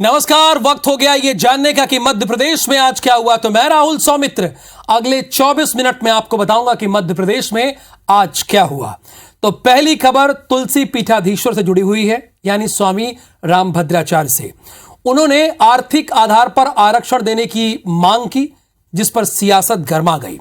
नमस्कार। वक्त हो गया ये जानने का कि मध्य प्रदेश में आज क्या हुआ। तो मैं राहुल सौमित्र अगले 24 मिनट में आपको बताऊंगा कि मध्य प्रदेश में आज क्या हुआ। तो पहली खबर तुलसी पीठाधीश्वर से जुड़ी हुई है, यानी स्वामी रामभद्राचार्य से। उन्होंने आर्थिक आधार पर आरक्षण देने की मांग की, जिस पर सियासत गर्मा गई।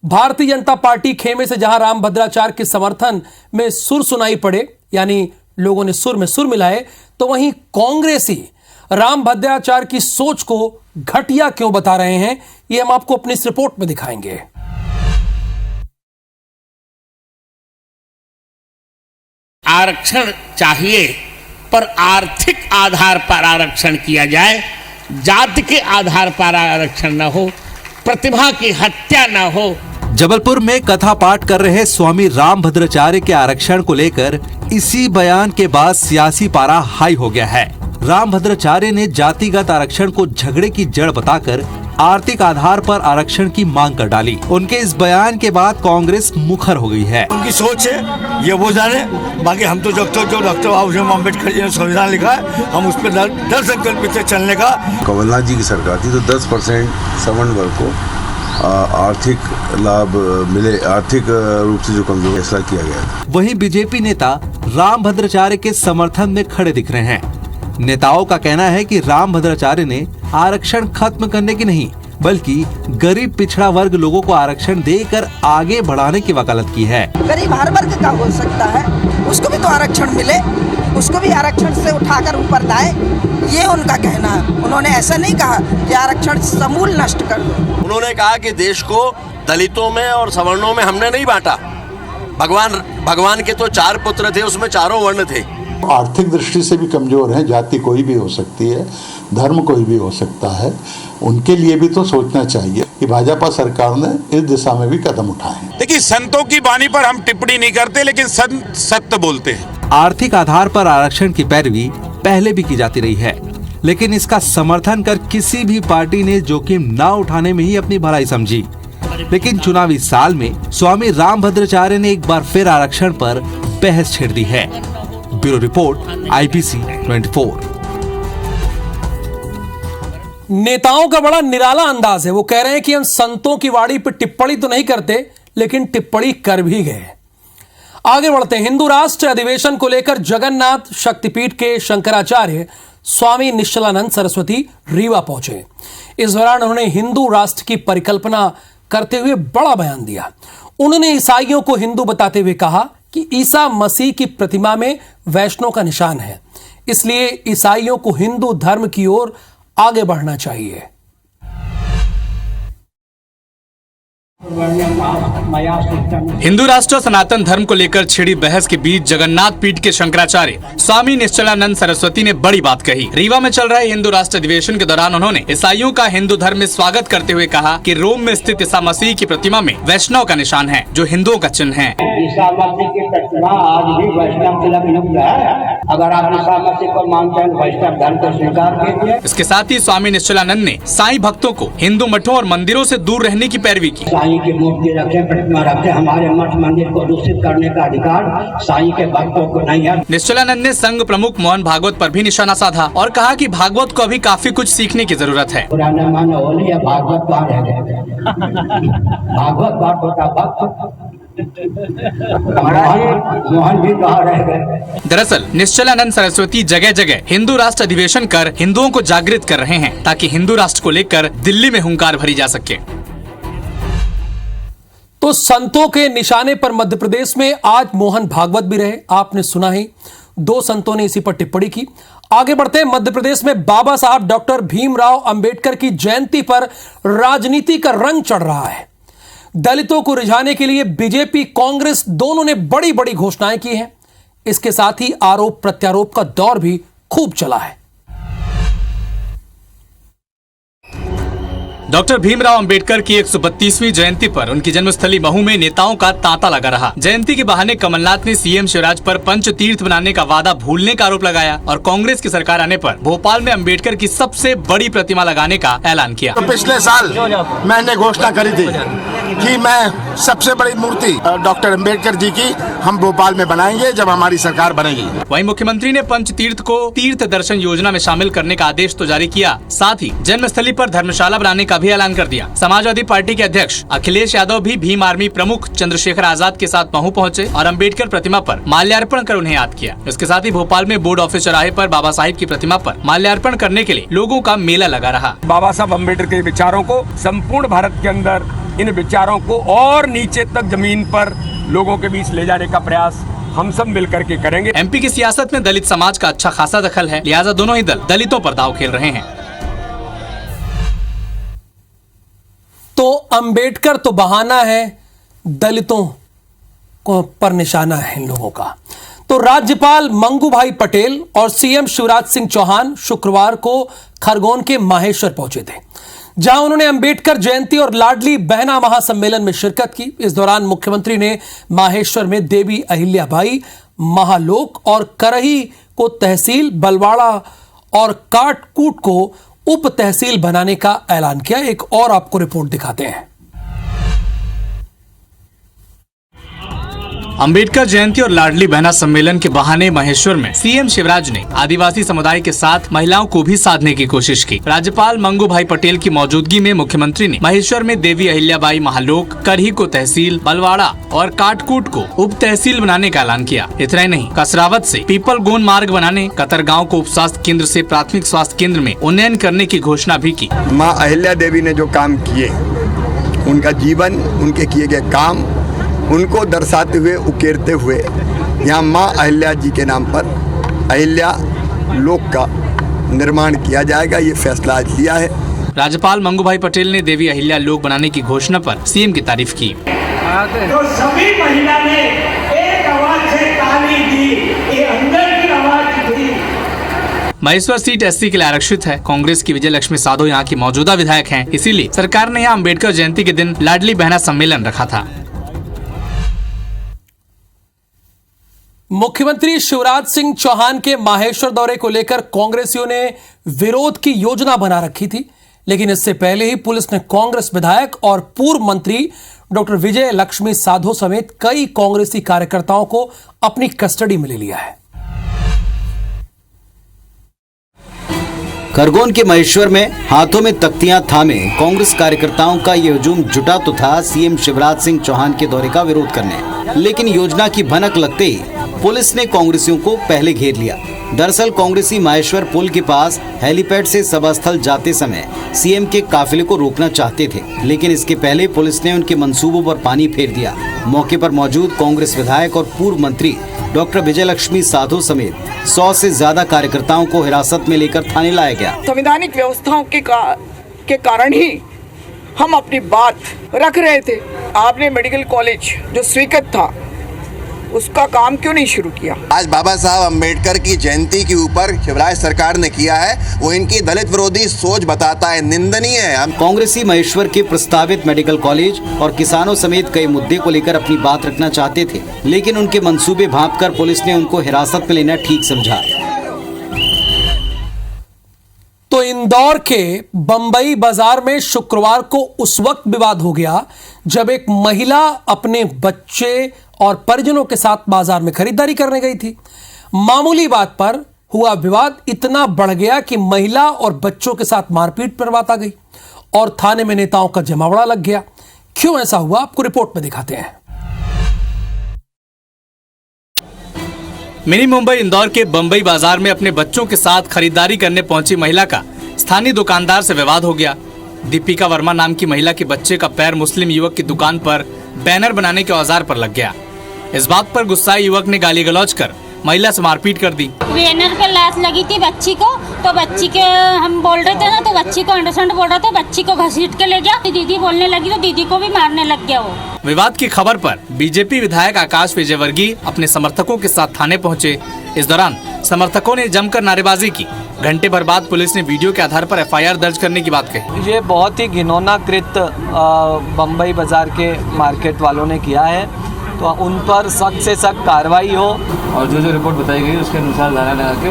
भारतीय जनता पार्टी खेमे से जहां रामभद्राचार्य के समर्थन में सुर सुनाई पड़े, यानी लोगों ने सुर में सुर मिलाए, तो वहीं कांग्रेसी रामभद्राचार्य की सोच को घटिया क्यों बता रहे हैं, ये हम आपको अपनी इस रिपोर्ट में दिखाएंगे। आरक्षण चाहिए, पर आर्थिक आधार पर आरक्षण किया जाए, जाति के आधार पर आरक्षण न हो, प्रतिभा की हत्या न हो। जबलपुर में कथा पाठ कर रहे स्वामी रामभद्राचार्य के आरक्षण को लेकर इसी बयान के बाद सियासी पारा हाई हो गया है। रामभद्राचार्य ने जातिगत आरक्षण को झगड़े की जड़ बताकर आर्थिक आधार पर आरक्षण की मांग कर डाली। उनके इस बयान के बाद कांग्रेस मुखर हो गई है। उनकी सोच है, ये वो जाने। बाकी हम तो जो डॉक्टर बाबा अम्बेडकर जी ने संविधान लिखा है, हम उस पर दृढ़ संकल्पित है चलने का। कमलनाथ जी की सरकार थी तो 10% सवर्ण वर्ग को आर्थिक लाभ मिले, आर्थिक रूप से जो कमजोर, फैसला किया गया था। वहीं बीजेपी नेता रामभद्राचार्य के समर्थन में खड़े दिख रहे हैं। नेताओं का कहना है कि रामभद्राचार्य ने आरक्षण खत्म करने की नहीं, बल्कि गरीब पिछड़ा वर्ग लोगों को आरक्षण देकर आगे बढ़ाने की वकालत की है। गरीब हर वर्ग का हो सकता है, उसको भी तो आरक्षण मिले, उसको भी आरक्षण से उठाकर ऊपर लाए, ये उनका कहना है। उन्होंने ऐसा नहीं कहा कि आरक्षण समूल नष्ट कर दो। उन्होंने कहा कि देश को दलितों में और सवर्णों में हमने नहीं बांटा। भगवान के तो 4 पुत्र थे, उसमें चारों वर्ण थे। आर्थिक दृष्टि से भी कमजोर है, जाति कोई भी हो सकती है, धर्म कोई भी हो सकता है। उनके लिए भी तो सोचना चाहिए कि भाजपा सरकार ने इस दिशा में भी कदम उठाए। देखिए, संतों की वाणी पर हम टिप्पणी नहीं करते, लेकिन संत सत्य बोलते हैं। आर्थिक आधार पर आरक्षण की पैरवी पहले भी की जाती रही है, लेकिन इसका समर्थन कर किसी भी पार्टी ने जोखिम न उठाने में ही अपनी भलाई समझी। लेकिन चुनावी साल में स्वामी रामभद्राचार्य ने एक बार फिर आरक्षण पर बहस छेड़ दी है। Bureau report, IPC 24। नेताओं का बड़ा निराला अंदाज है। वो कह रहे हैं कि हम संतों की वाणी पर टिप्पणी तो नहीं करते, लेकिन टिप्पणी कर भी गए। आगे बढ़ते हैं। हिंदू राष्ट्र अधिवेशन को लेकर जगन्नाथ शक्तिपीठ के शंकराचार्य स्वामी निश्चलानंद सरस्वती रीवा पहुंचे। इस दौरान उन्होंने हिंदू राष्ट्र की परिकल्पना करते हुए बड़ा बयान दिया। उन्होंने ईसाइयों को हिंदू बताते हुए कहा कि ईसा मसीह की प्रतिमा में वैष्णव का निशान है, इसलिए ईसाइयों को हिंदू धर्म की ओर आगे बढ़ना चाहिए। हिंदू राष्ट्र और सनातन धर्म को लेकर छिड़ी बहस के बीच जगन्नाथ पीठ के शंकराचार्य स्वामी निश्चलानंद सरस्वती ने बड़ी बात कही। रीवा में चल रहे हिंदू राष्ट्र अधिवेशन के दौरान उन्होंने ईसाइयों का हिंदू धर्म में स्वागत करते हुए कहा कि रोम में स्थित ईसा मसीह की प्रतिमा में वैष्णव का निशान है, जो हिंदुओं का चिन्ह है। ईसा मसीह की प्रतिमा आज भी वैष्णव तिलक युक्त है। अगर आप ईसा मसीह को मानते हैं, वैष्णव धर्म को स्वीकार कीजिए। इसके साथ ही स्वामी निश्चलानंद ने साईं भक्तों को हिंदू मठों और मंदिरों से दूर रहने की पैरवी की। साईं की मूर्ति रखे, प्रतिमा रखे, हमारे मठ मंदिर को दूषित करने का अधिकार साईं के भक्तों को नहीं है। निश्चलानंद ने संघ प्रमुख मोहन भागवत पर भी निशाना साधा और कहा कि भागवत को अभी काफी कुछ सीखने की जरूरत है। पुराने मन होली है, भागवत कहाँ रह गए? भागवत पाठ होता भक्त, मोहन भी कहाँ रह गए? दरअसल निश्चलानंद सरस्वती जगह जगह हिंदू राष्ट्र अधिवेशन कर हिंदुओं को जागृत कर रहे हैं, ताकि हिंदू राष्ट्र को लेकर दिल्ली में हुंकार भरी जा सके। तो संतों के निशाने पर मध्य प्रदेश में आज मोहन भागवत भी रहे। आपने सुना ही, 2 संतों ने इसी पर टिप्पणी की। आगे बढ़ते हैं। मध्य प्रदेश में बाबा साहब डॉक्टर भीमराव अंबेडकर की जयंती पर राजनीति का रंग चढ़ रहा है। दलितों को रिझाने के लिए बीजेपी कांग्रेस दोनों ने बड़ी बड़ी घोषणाएं की हैं। इसके साथ ही आरोप प्रत्यारोप का दौर भी खूब चला है। डॉक्टर भीमराव अंबेडकर की 132वीं जयंती पर उनकी जन्मस्थली महू में नेताओं का तांता लगा रहा। जयंती के बहाने कमलनाथ ने सीएम शिवराज पर पंच तीर्थ बनाने का वादा भूलने का आरोप लगाया और कांग्रेस की सरकार आने पर भोपाल में अंबेडकर की सबसे बड़ी प्रतिमा लगाने का ऐलान किया। तो पिछले साल मैंने घोषणा करी थी कि मैं सबसे बड़ी मूर्ति डॉक्टर अंबेडकर जी की हम भोपाल में बनाएंगे जब हमारी सरकार बनेगी। वहीं मुख्यमंत्री ने पंच तीर्थ को तीर्थ दर्शन योजना में शामिल करने का आदेश तो जारी किया, साथ ही जन्मस्थली पर धर्मशाला बनाने का भी ऐलान कर दिया। समाजवादी पार्टी के अध्यक्ष अखिलेश यादव भी भीम आर्मी प्रमुख चंद्रशेखर आजाद के साथ महू पहुंचे और अंबेडकर प्रतिमा पर माल्यार्पण कर उन्हें याद किया। इसके साथ ही भोपाल में बोर्ड ऑफिस चौराहे पर बाबा साहिब की प्रतिमा पर माल्यार्पण करने के लिए लोगों का मेला लगा रहा। बाबा साहब अम्बेडकर के विचारों को संपूर्ण भारत के अंदर इन विचारों को और नीचे तक जमीन पर लोगों के बीच ले जाने का प्रयास हम सब मिलकर के करेंगे। एमपी की सियासत में दलित समाज का अच्छा खासा दखल है, लिहाजा दोनों ही दल दलितों पर दांव खेल रहे हैं। तो अंबेडकर तो बहाना है, दलितों को पर निशाना है इन लोगों का। तो राज्यपाल मंगू भाई पटेल और सीएम शिवराज सिंह चौहान शुक्रवार को खरगोन के माहेश्वर पहुंचे थे, जहां उन्होंने अंबेडकर जयंती और लाडली बहना महासम्मेलन में शिरकत की। इस दौरान मुख्यमंत्री ने माहेश्वर में देवी अहिल्याबाई, महालोक और करही को तहसील, बलवाड़ा और काटकूट को उप तहसील बनाने का ऐलान किया। एक और आपको रिपोर्ट दिखाते हैं। अंबेडकर जयंती और लाडली बहना सम्मेलन के बहाने महेश्वर में सीएम शिवराज ने आदिवासी समुदाय के साथ महिलाओं को भी साधने की कोशिश की। राज्यपाल मंगू भाई पटेल की मौजूदगी में मुख्यमंत्री ने महेश्वर में देवी अहिल्याबाई, महालोक, करही को तहसील, बलवाड़ा और काटकूट को उप तहसील बनाने का ऐलान किया। इतना ही नहीं, कसरावत से पीपल गोन मार्ग बनाने, कतरगांव को उप स्वास्थ्य केंद्र से प्राथमिक स्वास्थ्य केंद्र में उन्नयन करने की घोषणा भी की। माँ अहिल्या देवी ने जो काम किए, उनका जीवन, उनके किए गए काम, उनको दर्शाते हुए, उकेरते हुए यहाँ माँ अहिल्या जी के नाम पर अहिल्या लोक का निर्माण किया जाएगा, ये फैसला आज लिया है। राज्यपाल मंगू भाई पटेल ने देवी अहिल्या लोक बनाने की घोषणा पर सीएम की तारीफ की। तो सभी महिला ने एक आवाज से ताली दी, ये अंदर की आवाज थी। महेश्वर सीट एससी के लिए आरक्षित है। कांग्रेस की विजय लक्ष्मी साधो यहाँ की मौजूदा विधायक हैं, इसीलिए सरकार ने यहाँ अंबेडकर जयंती के दिन लाडली बहना सम्मेलन रखा था। मुख्यमंत्री शिवराज सिंह चौहान के माहेश्वर दौरे को लेकर कांग्रेसियों ने विरोध की योजना बना रखी थी, लेकिन इससे पहले ही पुलिस ने कांग्रेस विधायक और पूर्व मंत्री डॉक्टर विजय लक्ष्मी साधो समेत कई कांग्रेसी कार्यकर्ताओं को अपनी कस्टडी में ले लिया है। खरगोन के महेश्वर में हाथों में तख्तियां थामे कांग्रेस कार्यकर्ताओं का ये हुजूम जुटा तो था सीएम शिवराज सिंह चौहान के दौरे का विरोध करने, लेकिन योजना की भनक लगते ही पुलिस ने कांग्रेसियों को पहले घेर लिया। दरअसल कांग्रेसी माहेश्वर पुल के पास हेलीपैड से सभा स्थल जाते समय सीएम के काफिले को रोकना चाहते थे, लेकिन इसके पहले पुलिस ने उनके मंसूबों पर पानी फेर दिया। मौके पर मौजूद कांग्रेस विधायक और पूर्व मंत्री डॉक्टर विजय लक्ष्मी साधो समेत 100 से ज्यादा कार्यकर्ताओं को हिरासत में लेकर थाने लाया गया। संवैधानिक व्यवस्थाओं के कारण ही हम अपनी बात रख रहे थे। आपने मेडिकल कॉलेज जो स्वीकृत था उसका काम क्यों नहीं शुरू किया? आज बाबा साहब अम्बेडकर की जयंती के ऊपर शिवराज सरकार ने किया है, वो इनकी दलित विरोधी सोच बताता है, निंदनीय है। कांग्रेसी महेश्वर के प्रस्तावित मेडिकल कॉलेज और किसानों समेत कई मुद्दे को लेकर अपनी बात रखना चाहते थे, लेकिन उनके मंसूबे भांपकर पुलिस ने उनको हिरासत में लेना ठीक समझा। तो इंदौर के बंबई बाजार में शुक्रवार को उस वक्त विवाद हो गया जब एक महिला अपने बच्चे और परिजनों के साथ बाजार में खरीदारी करने गई थी। मामूली बात पर हुआ विवाद इतना बढ़ गया कि महिला और बच्चों के साथ मारपीट पर बात आ गई और थाने में नेताओं का जमावड़ा लग गया। क्यों ऐसा हुआ, आपको रिपोर्ट में दिखाते हैं। मिनी मुंबई इंदौर के बंबई बाजार में अपने बच्चों के साथ खरीदारी करने पहुंची महिला का स्थानीय दुकानदार से विवाद हो गया। दीपिका वर्मा नाम की महिला के बच्चे का पैर मुस्लिम युवक की दुकान पर बैनर बनाने के औजार पर लग गया। इस बात पर गुस्साए युवक ने गाली गलौज कर महिला से मारपीट कर दी। बैनर पे लात लगी थी बच्ची को, तो बच्ची के हम बोल रहे थे ना, तो बच्ची को अंडरस्टैंड बोल रहा था, बच्ची को घसीट के ले गया। दीदी बोलने लगी तो दीदी को भी मारने लग गया वो। विवाद की खबर पर बीजेपी विधायक आकाश विजयवर्गीय अपने समर्थकों के साथ थाने पहुंचे। इस दौरान समर्थकों ने जमकर नारेबाजी की घंटे भर बाद पुलिस ने वीडियो के आधार पर FIR दर्ज करने की बात कही। ये बहुत ही घिनौना कृत्य बम्बई बाजार के मार्केट वालों ने किया है, तो उन पर सख्त से सख्त कार्रवाई हो और जो रिपोर्ट बताई गई उसके अनुसार धारा लगा के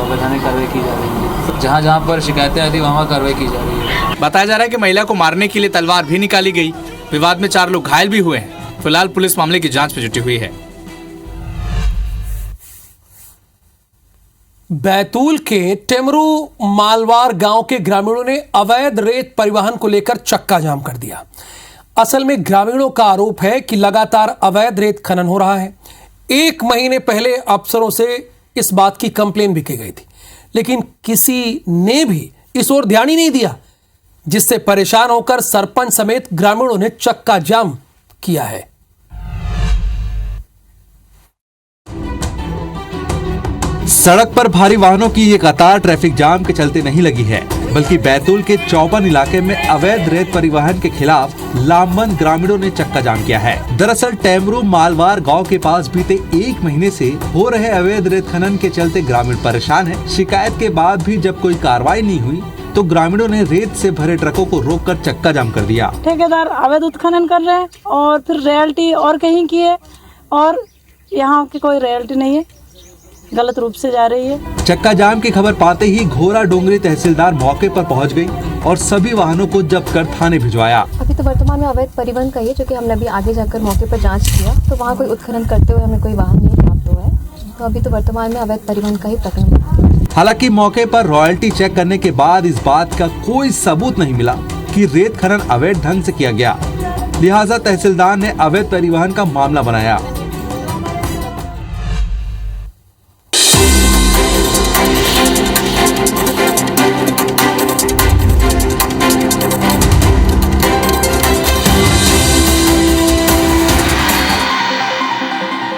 वैधानिक कार्रवाई की जा रही है। जहाँ जहाँ पर शिकायतें आती वहाँ कार्रवाई की जा रही है। बताया जा रहा है कि महिला को मारने के लिए तलवार भी निकाली गई। विवाद में 4 लोग घायल भी हुए हैं। फिलहाल पुलिस मामले की जांच में जुटी हुई है। बैतूल के टेमरू मालवार गांव के ग्रामीणों ने अवैध रेत परिवहन को लेकर चक्का जाम कर दिया। असल में ग्रामीणों का आरोप है कि लगातार अवैध रेत खनन हो रहा है। 1 महीने पहले अफसरों से इस बात की कंप्लेन भी की गई थी, लेकिन किसी ने भी इस ओर ध्यान ही नहीं दिया, जिससे परेशान होकर सरपंच समेत ग्रामीणों ने चक्का जाम किया है। सड़क पर भारी वाहनों की ये कतार ट्रैफिक जाम के चलते नहीं लगी है, बल्कि बैतूल के चौबन इलाके में अवैध रेत परिवहन के खिलाफ लामबंद ग्रामीणों ने चक्का जाम किया है। दरअसल टेमरू मालवार गांव के पास बीते 1 महीने से हो रहे अवैध रेत खनन के चलते ग्रामीण परेशान है। शिकायत के बाद भी जब कोई कार्रवाई नहीं हुई तो ग्रामीणों ने रेत से भरे ट्रकों को रोककर चक्का जाम कर दिया। ठेकेदार अवैध उत्खनन कर रहे हैं और फिर रॉयल्टी और कहीं की है, और यहाँ की कोई रॉयल्टी नहीं है, गलत रूप से जा रही है। चक्का जाम की खबर पाते ही घोरा डोंगरी तहसीलदार मौके पर पहुंच गई और सभी वाहनों को जब्त कर थाने भिजवाया। अभी तो वर्तमान में अवैध परिवहन का ही है, जो कि हमने अभी आगे जाकर मौके पर जांच किया तो वहाँ कोई उत्खनन करते हुए हमें कोई वाहन नहीं प्राप्त हुआ है। तो अभी तो वर्तमान में अवैध परिवहन का ही प्रकरण। हालांकि मौके पर रॉयल्टी चेक करने के बाद इस बात का कोई सबूत नहीं मिला कि रेत खनन अवैध ढंग से किया गया, लिहाजा तहसीलदार ने अवैध परिवहन का मामला बनाया।